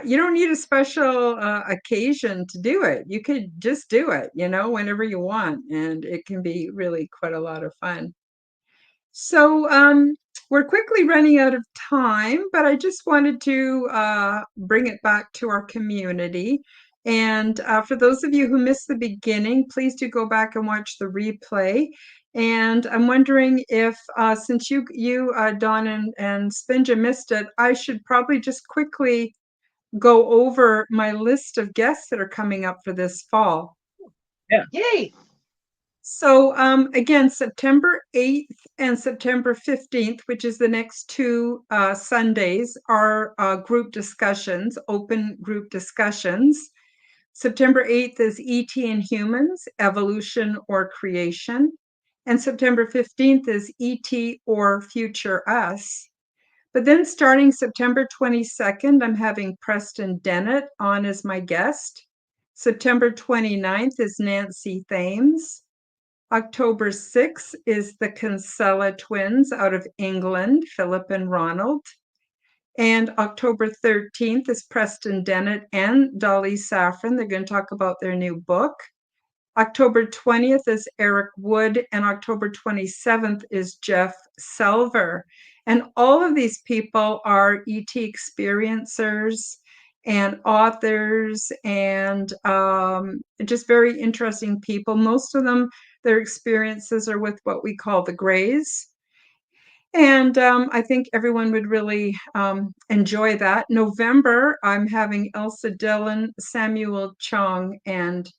Speaker 1: you don't need a special occasion to do it. You could just do it, whenever you want, and it can be really quite a lot of fun. So we're quickly running out of time, but I just wanted to bring it back to our community. And for those of you who missed the beginning, please do go back and watch the replay. And I'm wondering if, since you Dawn and Spinja missed it, I should probably just quickly go over my list of guests that are coming up for this fall.
Speaker 3: Yay!
Speaker 1: So again, September 8th and September 15th, which is the next two Sundays, are group discussions, open group discussions. September 8th is ET and Humans, Evolution or Creation. And September 15th is ET or Future Us. But then starting September 22nd, I'm having Preston Dennett on as my guest. September 29th is Nancy Thames. October 6th is the Kinsella twins out of England, Philip and Ronald. And October 13th is Preston Dennett and Dolly Safran. They're going to talk about their new book. October 20th is Eric Wood, and October 27th is Jeff Selver. And all of these people are ET experiencers and authors and just very interesting people. Most of them, their experiences are with what we call the Greys. And I think everyone would really enjoy that. November, I'm having Elsa Dillon, Samuel Chong, and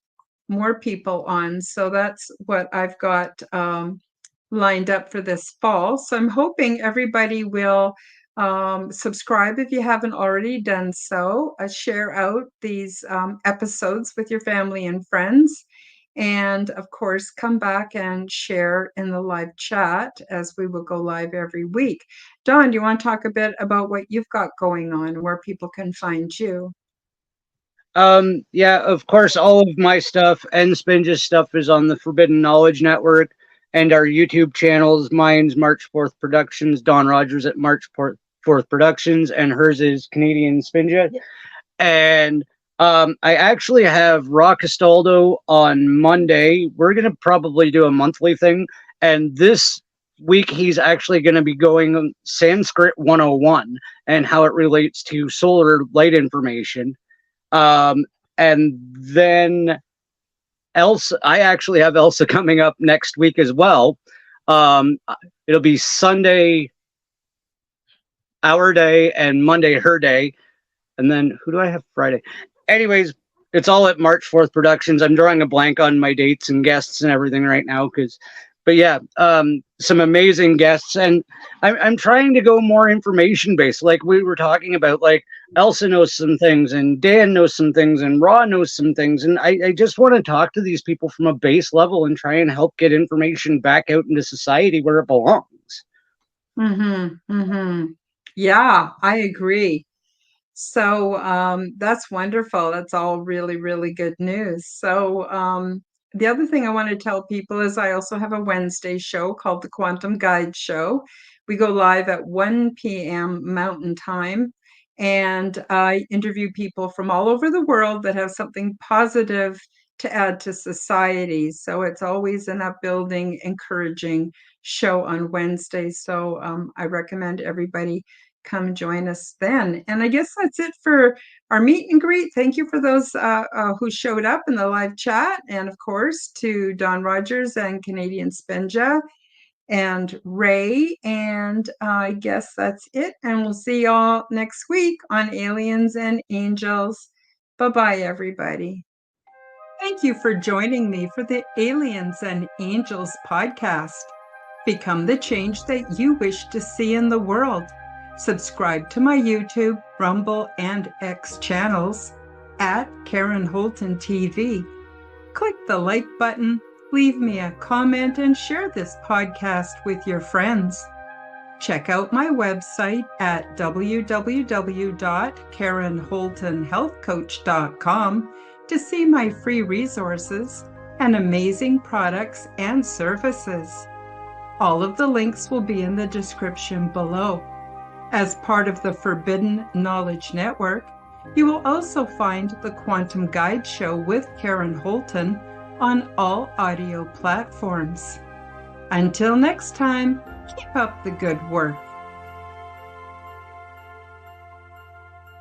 Speaker 1: more people on. So that's what I've got lined up for this fall. So I'm hoping everybody will subscribe if you haven't already done so. Share out these episodes with your family and friends. And of course, come back and share in the live chat as we will go live every week. Dawn, do you want to talk a bit about what you've got going on, where people can find you?
Speaker 2: Yeah, of course, all of my stuff and Spinja's stuff is on the Forbidden Knowledge Network and our YouTube channels. Mine's March 4th Productions, Dawn Rogers at March 4th Productions, and hers is Canadian Spinja. Yeah. And I actually have Ra Castaldo on Monday. We're going to probably do a monthly thing. And this week, he's actually going to be going Sanskrit 101 and how it relates to solar light information. And then Elsa, I actually have Elsa coming up next week as well. It'll be Sunday, our day, and Monday, her day. And then who do I have Friday? Anyways, it's all at March 4th Productions. I'm drawing a blank on my dates and guests and everything right now but yeah, some amazing guests, and I'm trying to go more information based, like we were talking about. Like Elsa knows some things, and Dan knows some things, and Ra knows some things, and I just want to talk to these people from a base level and try and help get information back out into society where it belongs.
Speaker 1: Yeah, I agree. So that's wonderful. That's all really, really good news. So the other thing I want to tell people is I also have a Wednesday show called the Quantum Guide Show. We go live at 1 p.m. Mountain Time, and I interview people from all over the world that have something positive to add to society. So it's always an upbuilding, encouraging show on Wednesday. So I recommend everybody come join us then. And I guess that's it for our meet and greet. Thank you for those who showed up in the live chat. And of course, to Dawn Rogers and Canadian Spinja and Ray. And I guess that's it. And we'll see y'all next week on Aliens and Angels. Bye-bye, everybody. Thank you for joining me for the Aliens and Angels podcast. Become the change that you wish to see in the world. Subscribe to my YouTube, Rumble, and X channels at Karen Holton TV. Click the like button, leave me a comment, and share this podcast with your friends. Check out my website at www.karenholtonhealthcoach.com to see my free resources and amazing products and services. All of the links will be in the description below. As part of the Forbidden Knowledge Network, You will also find the Quantum Guide Show with Karen Holton on all audio platforms. Until next time, keep up the good work.